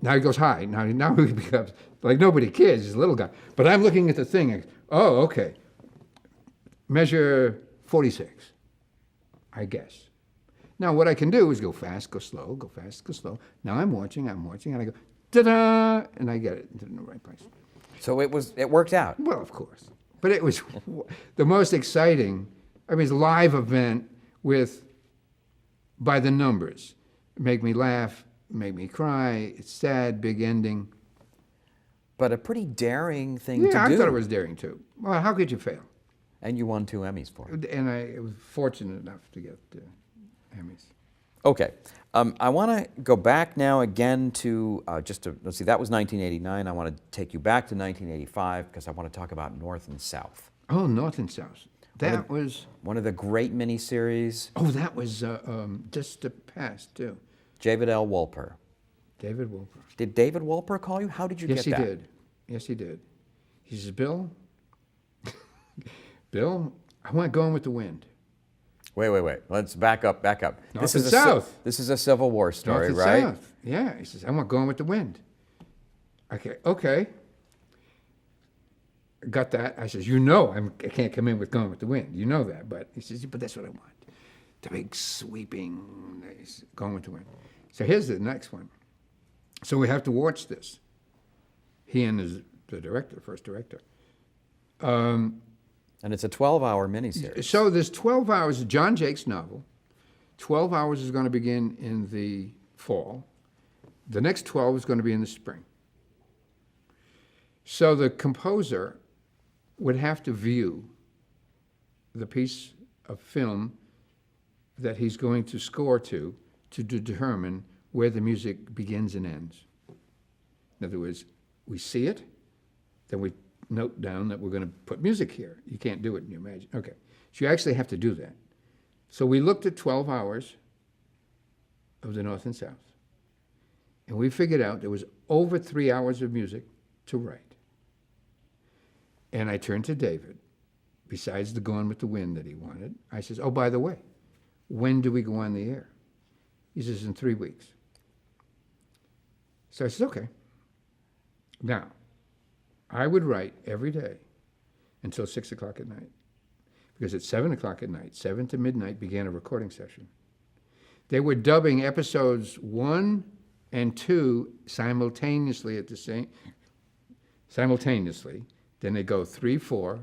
Now he goes high. Now he becomes, like nobody cares, he's a little guy. But I'm looking at the thing, and, oh, okay. Measure 46, I guess. Now what I can do is go fast, go slow, go fast, go slow. Now I'm watching, and I go, ta-da, and I get it into the right place. So it worked out. Well, of course. But it was the most exciting, it's a live event with, by the numbers. Make me laugh, make me cry, it's sad, big ending. But a pretty daring thing to do. Yeah, I thought it was daring too. Well, how could you fail? And you won 2 Emmys for it. And I was fortunate enough to get Emmys. Okay. I want to go back now again to, let's see, that was 1989. I want to take you back to 1985 because I want to talk about North and South. Oh, North and South. That was... One of the great miniseries. Oh, that was just the past, too. David L. Wolper. David Wolper. Did David Wolper call you? How did you get that? Yes, he did. Yes, he did. He says, Bill, I want Going with the Wind. Wait. Let's back up. North and South. This is a Civil War story, North and right? South. Yeah. He says, I want Going with the Wind. Okay. Got that. I says, I can't come in with Going with the Wind. You know that. But he says, but that's what I want. The big sweeping Going with the Wind. So here's the next one. So we have to watch this. He and the director, first director. And it's a 12-hour miniseries. So there's 12 hours, John Jake's novel. 12 hours is going to begin in the fall. The next 12 is going to be in the spring. So the composer would have to view the piece of film that he's going to score to determine where the music begins and ends. In other words, we see it, then we note down that we're going to put music here. You can't do it in your imagine. Okay. So you actually have to do that. So we looked at 12 hours of the North and South. And we figured out there was over 3 hours of music to write. And I turned to David. Besides the Gone with the Wind that he wanted, I says, oh, by the way, when do we go on the air? He says, in 3 weeks. So I said, okay. Now, I would write every day until 6 o'clock at night. Because at 7 o'clock at night, 7 to midnight, began a recording session. They were dubbing episodes 1 and 2 simultaneously Then they go 3, 4,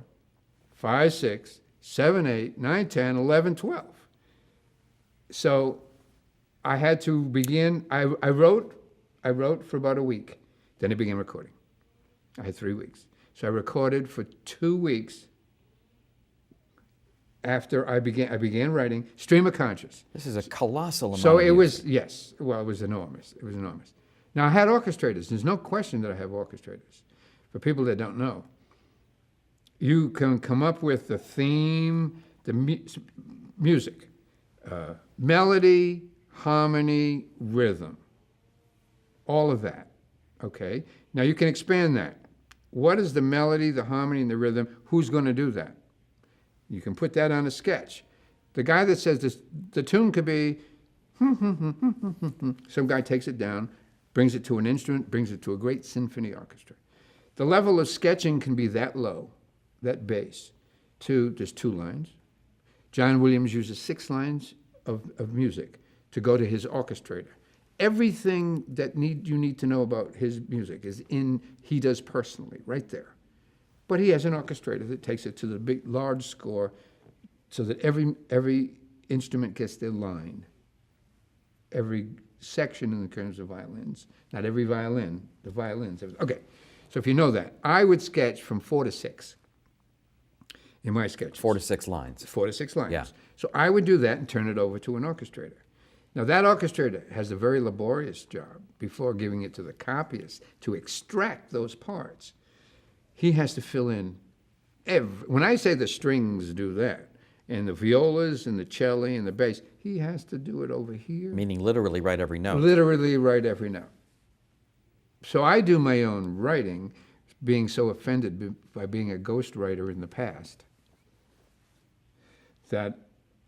5, 6, 7, 8, 9, 10, 11, 12. So I had to begin, I wrote for about a week. Then I began recording. I had 3 weeks. So I recorded for 2 weeks after I began writing, stream of conscious. This is a colossal amount. So of it music. was, yes, well, it was enormous. It was enormous. Now I had orchestrators. There's no question that I have orchestrators. For people that don't know, you can come up with the theme, the music, melody, harmony, rhythm, all of that, okay? Now you can expand that. What is the melody, the harmony, and the rhythm? Who's going to do that? You can put that on a sketch. The guy that says this, the tune could be, some guy takes it down, brings it to an instrument, brings it to a great symphony orchestra. The level of sketching can be that low, that bass, there's 2 lines. John Williams uses 6 lines of music to go to his orchestrator. Everything that you need to know about his music he does personally, right there. But he has an orchestrator that takes it to the big, large score so that every instrument gets their line. Every section in the terms of violins. Not every violin, the violins. Okay, so if you know that, I would sketch from 4 to 6 in my sketches. 4 to 6 lines. 4 to 6 lines. Yeah. So I would do that and turn it over to an orchestrator. Now that orchestrator has a very laborious job before giving it to the copyist to extract those parts. He has to fill in when I say the strings do that, and the violas and the cello and the bass, he has to do it over here. Meaning literally write every note. Literally write every note. So I do my own writing, being so offended by being a ghostwriter in the past, that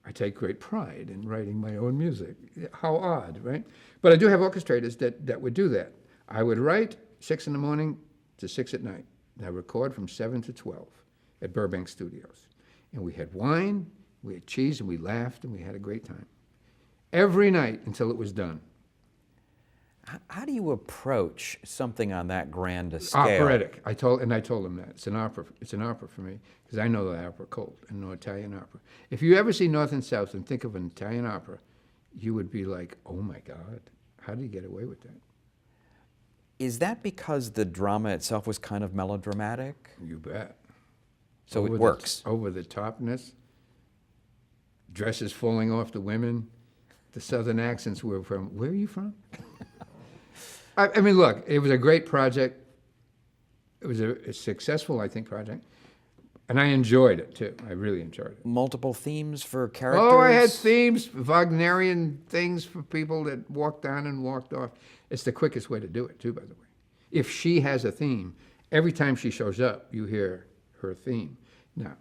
I take great pride in writing my own music. How odd, right? But I do have orchestrators that would do that. I would write 6 in the morning to 6 at night. And I record from 7 to 12 at Burbank Studios. And we had wine, we had cheese, and we laughed, and we had a great time. Every night until it was done. How do you approach something on that grand a scale? Operatic. I told them that. It's an opera. It's an opera for me, because I know the opera cold. I know Italian opera. If you ever see North and South and think of an Italian opera, you would be like, oh my God, how did he get away with that? Is that because the drama itself was kind of melodramatic? You bet. So it works. Over the topness, dresses falling off the women, the southern accents were from, where are you from? I mean, look, it was a great project. It was a successful, I think, project. And I enjoyed it, too. I really enjoyed it. Multiple themes for characters? Oh, I had themes, Wagnerian things for people that walked on and walked off. It's the quickest way to do it, too, by the way. If she has a theme, every time she shows up, you hear her theme. Now,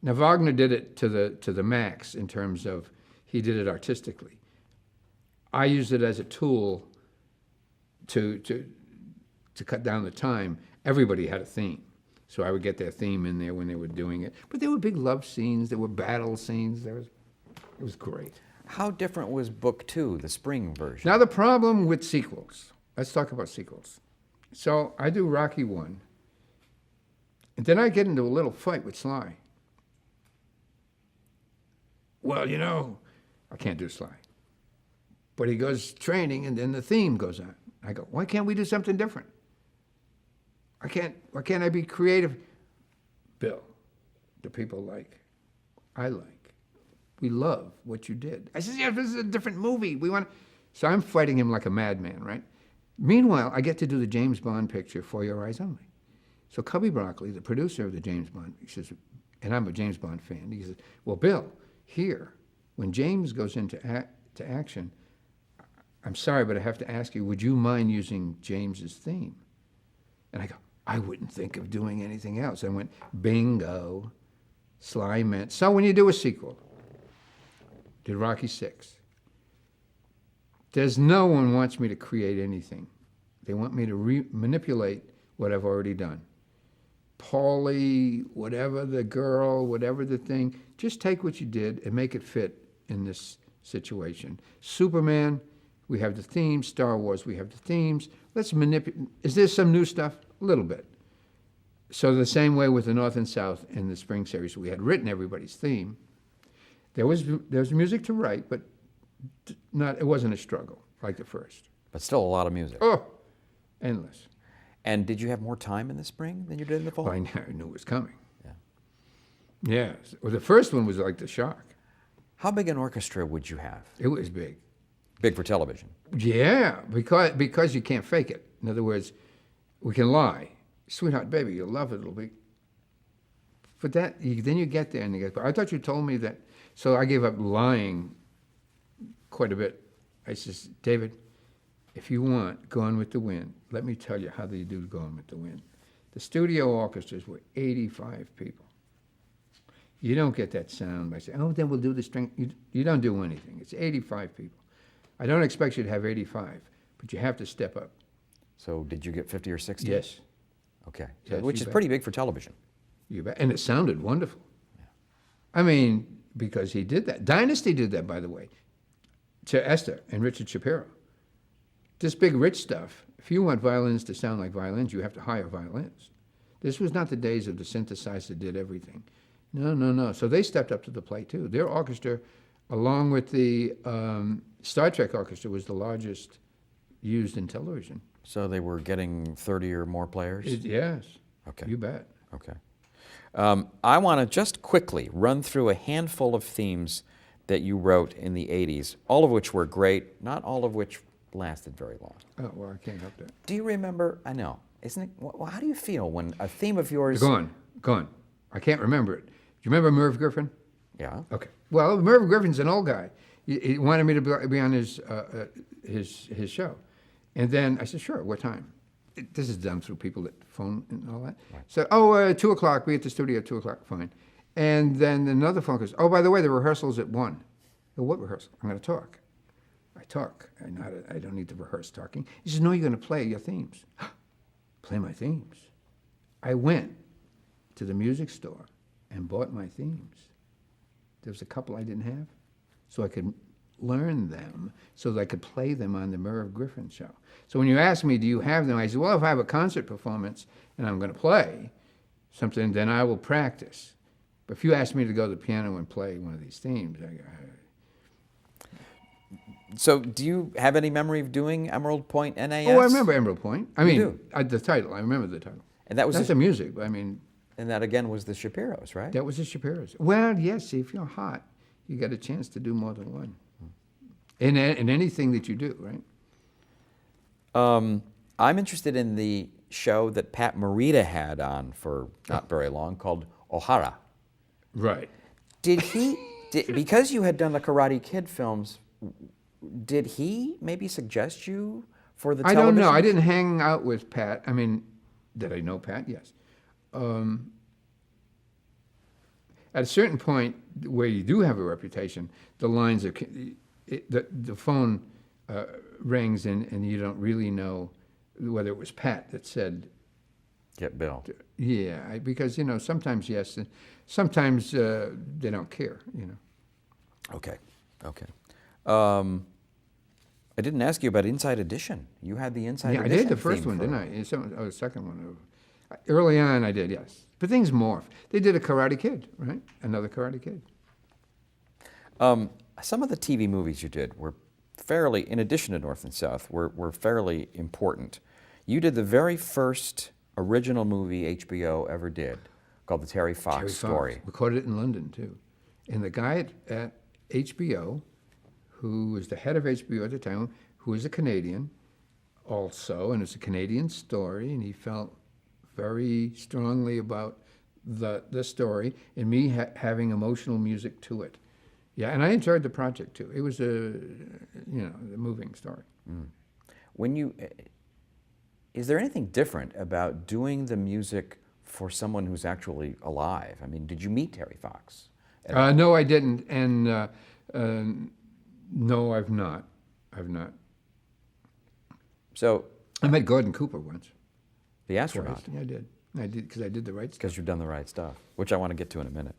Wagner did it to the max in terms of he did it artistically. I used it as a tool to cut down the time. Everybody had a theme. So I would get their theme in there when they were doing it. But there were big love scenes, there were battle scenes, it was great. How different was Book 2, the spring version? Now the problem with sequels, let's talk about sequels. So I do Rocky 1, and then I get into a little fight with Sly. Well, I can't do Sly. But he goes training, and then the theme goes on. I go, why can't we do something different? Why can't I be creative? Bill, the people like, I like, we love what you did. I said, yeah, this is a different movie. So I'm fighting him like a madman, right? Meanwhile, I get to do the James Bond picture, For Your Eyes Only. So Cubby Broccoli, the producer of the James Bond, he says, and I'm a James Bond fan, he says, well, Bill, here, when James goes into action, I'm sorry, but I have to ask you, would you mind using James's theme? And I go, I wouldn't think of doing anything else. I went, bingo, Sly meant. So when you do a sequel, did Rocky 6, there's no one wants me to create anything. They want me to manipulate what I've already done. Paulie, whatever the girl, whatever the thing, just take what you did and make it fit in this situation. Superman, we have the themes. Star Wars, we have the themes. Let's manipulate. Is there some new stuff? A little bit. So the same way with the North and South in the spring series, we had written everybody's theme. There was music to write, but it wasn't a struggle like the first. But still a lot of music. Oh, endless. And did you have more time in the spring than you did in the fall? Well, I knew it was coming. Yeah. Yes. Well, the first one was like the shock. How big an orchestra would you have? It was big. Big for television. Yeah, because you can't fake it. In other words, we can lie. Sweetheart, baby, you'll love it. It'll be. But then you get there and you go, I thought you told me that. So I gave up lying quite a bit. I says, David, if you want Gone with the Wind, let me tell you how they do Gone with the Wind. The studio orchestras were 85 people. You don't get that sound by saying, oh, then we'll do the string. You don't do anything. It's 85 people. I don't expect you to have 85, but you have to step up. So did you get 50 or 60? Yes. Okay. Yes, Which you is bet. pretty big for television. You bet. And it sounded wonderful. Yeah. I mean, because he did that. Dynasty did that, by the way, to Esther and Richard Shapiro. This big rich stuff, if you want violins to sound like violins, you have to hire violins. This was not the days of the synthesizer that did everything. No. So they stepped up to the plate, too. Their orchestra, along with the Star Trek orchestra, was the largest used in television. So they were getting 30 or more players? Yes. Okay. You bet. Okay. I want to just quickly run through a handful of themes that you wrote in the 80s, all of which were great, not all of which lasted very long. Oh, well, I can't help that. Do you remember, I know, isn't it, well, how do you feel when a theme of yours... Gone. I can't remember it. Do you remember Merv Griffin? Yeah. Okay. Well, Merv Griffin's an old guy. He wanted me to be on his show. And then I said, sure, what time? This is done through people that phone and all that. Right. So, 2 o'clock, be at the studio at 2 o'clock, fine. And then another phone goes, oh, by the way, the rehearsal's at 1. Go, what rehearsal? I'm going to talk. I talk. I don't need to rehearse talking. He says, no, you're going to play your themes. Play my themes. I went to the music store and bought my themes. There was a couple I didn't have, so I could learn them, so that I could play them on the Merv Griffin show. So when you ask me, do you have them? I said, well, if I have a concert performance and I'm going to play something, then I will practice. But if you ask me to go to the piano and play one of these themes, So do you have any memory of doing Emerald Point NAS? Oh, I remember Emerald Point. I mean, do? the title. I remember the title. And that was That's the music. I mean, and that again was the Shapiros, right? that was the Shapiros. Well, yes, if you're hot, you got a chance to do more than one. In anything that you do, right? I'm interested in the show that Pat Morita had on for not very long called O'Hara. Right. Did he, because you had done the Karate Kid films, did he maybe suggest you for the I television? don't know. I didn't hang out with Pat. I mean, did I know Pat? Yes. At a certain point where you do have a reputation, the lines are, the phone rings and you don't really know whether it was Pat that said, Get Bill. yeah, because, sometimes yes, and sometimes they don't care, Okay. I didn't ask you about Inside Edition. You had the Inside Yeah, I Edition did the first theme one, for- didn't I? The second one. Early on, I did, yes. But things morph. They did a Karate Kid, right? Another Karate Kid. Some of the TV movies you did were fairly, in addition to North and South, were fairly important. You did the very first original movie HBO ever did, called The Terry Fox Terry Fox. Story. Recorded it in London, too. And the guy at HBO, who was the head of HBO at the time, who was a Canadian also, and it's a Canadian story, and he felt very strongly about the story and me having emotional music to it. Yeah, and I enjoyed the project, too. It was a moving story. When you, is there anything different about doing the music for someone who's actually alive? I mean, did you meet Terry Fox? No, I didn't, and no, I've not. So, I met Gordon Cooper once. the astronaut, Yeah, I did because I did the right stuff. because you've done the right stuff, which I want to get to in a minute.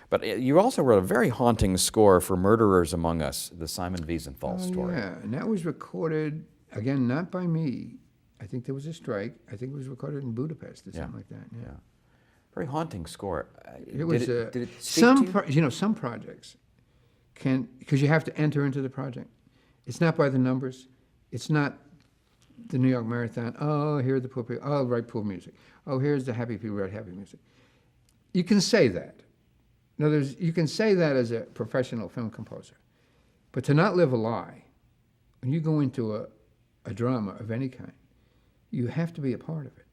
But you also wrote a very haunting score for Murderers Among Us, the Simon Wiesenthal story. Yeah, and that was recorded, again, not by me. I think there was a strike. I think it was recorded in Budapest or something like that. Yeah. Very haunting score. It was did it speak to you? some projects can, because you have to enter into the project. It's not by the numbers. It's not the New York Marathon. Oh, here are the poor people. Oh, I'll write poor music. Oh, here's the happy people write happy music. You can say that. In other words, you can say that as a professional film composer. But to not live a lie, when you go into a drama of any kind, you have to be a part of it.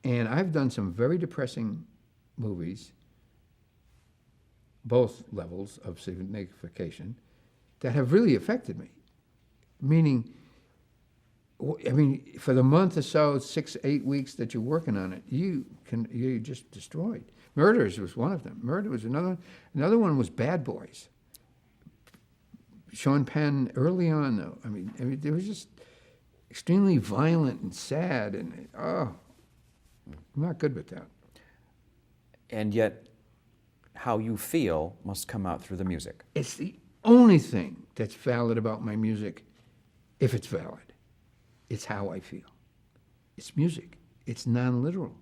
And I've done some very depressing movies, both levels of signification, that have really affected me. Meaning, for the month or so, 6, 8 weeks that you're working on it, you're just destroyed. Murders was one of them. Murder was another one. Another one was Bad Boys. Sean Penn, early on, though, I mean, it was just extremely violent and sad, and I'm not good with that. And yet, how you feel must come out through the music. It's the only thing that's valid about my music, if it's valid. It's how I feel. It's music. It's non-literal.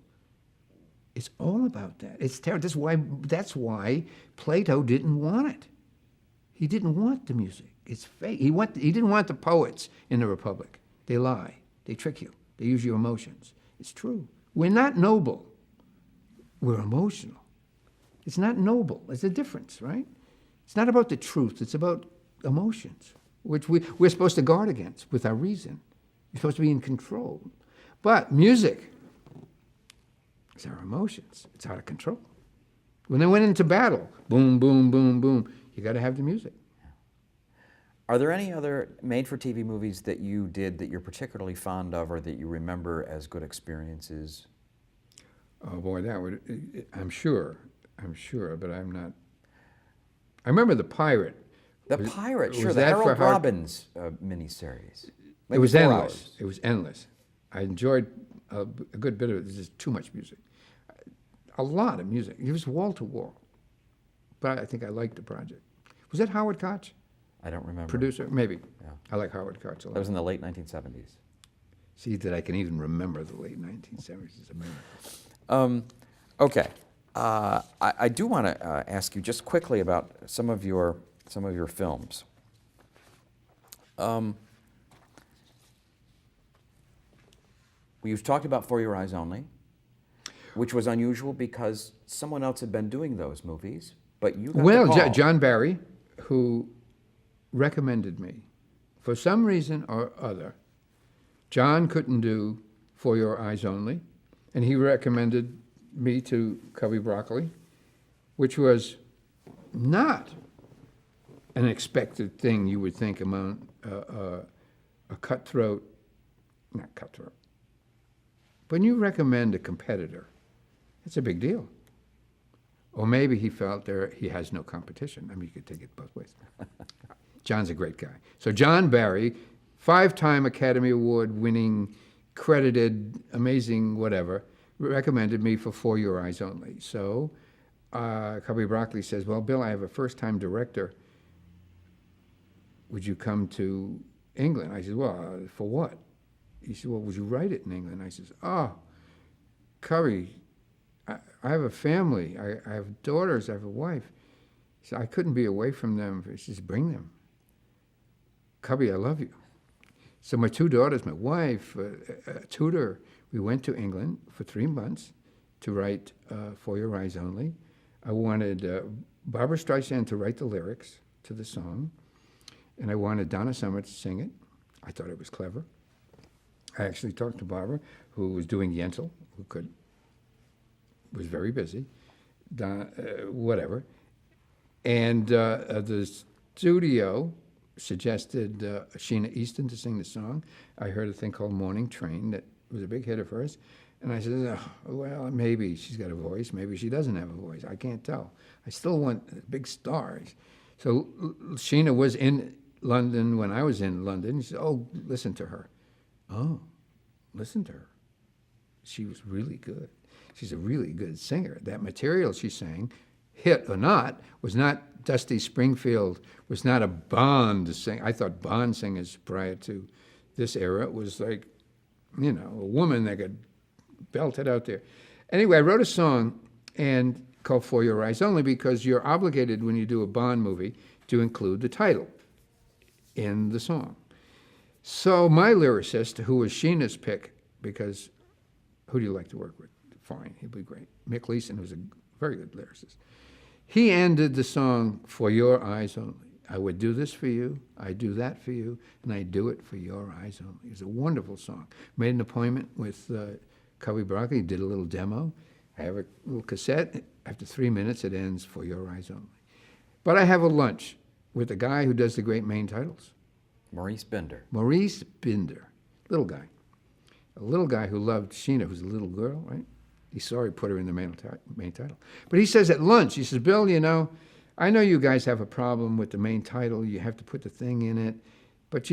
It's all about that. It's terrible. That's why Plato didn't want it. He didn't want the music. It's fake. He didn't want the poets in the Republic. They lie. They trick you. They use your emotions. It's true. We're not noble. We're emotional. It's not noble. There's a difference, right? It's not about the truth. It's about emotions, which we're supposed to guard against with our reason. You're supposed to be in control. But music is our emotions. It's out of control. When they went into battle, boom, boom, boom, boom, you got to have the music. Are there any other made-for-TV movies that you did that you're particularly fond of or that you remember as good experiences? Oh boy, I'm sure. I'm sure, but I'm not. I remember The Pirate. The Pirate, sure, was the that for Harold Howard- Robbins miniseries. It Maybe was 4 endless. hours. It was endless. I enjoyed a good bit of it. There's just too much music. A lot of music. It was wall to wall. But I think I liked the project. Was that Howard Koch, I don't remember. producer? Maybe. Yeah. I like Howard Koch a lot. That was in the late 1970s. See that I can even remember the late 1970s is a miracle. Okay. I do want to ask you just quickly about some of your films. You've talked about For Your Eyes Only, which was unusual because someone else had been doing those movies, but you got Well, the call. John Barry, who recommended me, for some reason or other, John couldn't do For Your Eyes Only, and he recommended me to Cubby Broccoli, which was not an expected thing you would think among a cutthroat, not cutthroat. When you recommend a competitor, it's a big deal. Or maybe he felt he has no competition. I mean, you could take it both ways. John's a great guy. So John Barry, 5-time Academy Award winning, credited, amazing, whatever, recommended me for Your Eyes Only. So Cubby Broccoli says, well, Bill, I have a first-time director. Would you come to England? I said, well, for what? He said, well, would you write it in England? I said, oh, Cubby, I have a family. I have daughters. I have a wife. He said, I couldn't be away from them. He says, bring them. Cubby, I love you. So my 2 daughters, my wife, a tutor, we went to England for 3 months to write For Your Eyes Only. I wanted Barbra Streisand to write the lyrics to the song, and I wanted Donna Summer to sing it. I thought it was clever. I actually talked to Barbara, who was doing Yentl, was very busy, whatever. And the studio suggested Sheena Easton to sing the song. I heard a thing called Morning Train that was a big hit of hers. And I said, oh, well, maybe she's got a voice, maybe she doesn't have a voice. I can't tell. I still want big stars. So Sheena was in London when I was in London. She said, oh, listen to her. Oh, listen to her. She was really good. She's a really good singer. That material she sang, hit or not, was not Dusty Springfield, was not a Bond singer. I thought Bond singers prior to this era was like, a woman that could belt it out there. Anyway, I wrote a song and called For Your Eyes Only because you're obligated when you do a Bond movie to include the title in the song. So my lyricist, who was Sheena's pick, because who do you like to work with? Fine, he'll be great. Mick Leeson, who's a very good lyricist. He ended the song, For Your Eyes Only. I would do this for you, I do that for you, and I do it for your eyes only. It was a wonderful song. Made an appointment with Cubby Broccoli, did a little demo. I have a little cassette. After 3 minutes, it ends, For Your Eyes Only. But I have a lunch with the guy who does the great main titles. Maurice Binder. Maurice Binder, little guy. A little guy who loved Sheena, who's a little girl, right? He saw he put her in the main title. But he says at lunch, he says, Bill, I know you guys have a problem with the main title. You have to put the thing in it. But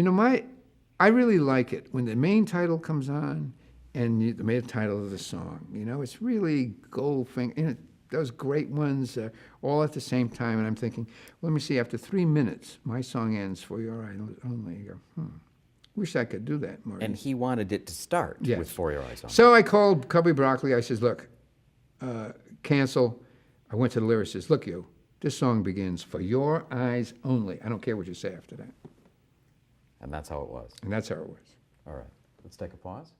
I really like it when the main title comes on and the main title of the song. It's really Goldfinger. Those great ones all at the same time. And I'm thinking, let me see, after 3 minutes, my song ends, For Your Eyes Only. You go, wish I could do that, Maurice. And he wanted it to start Yes. with For Your Eyes Only. So I called Cubby Broccoli. I says, look, cancel. I went to the lyricist. Look, this song begins, For Your Eyes Only. I don't care what you say after that. And that's how it was. And that's how it was. All right. Let's take a pause.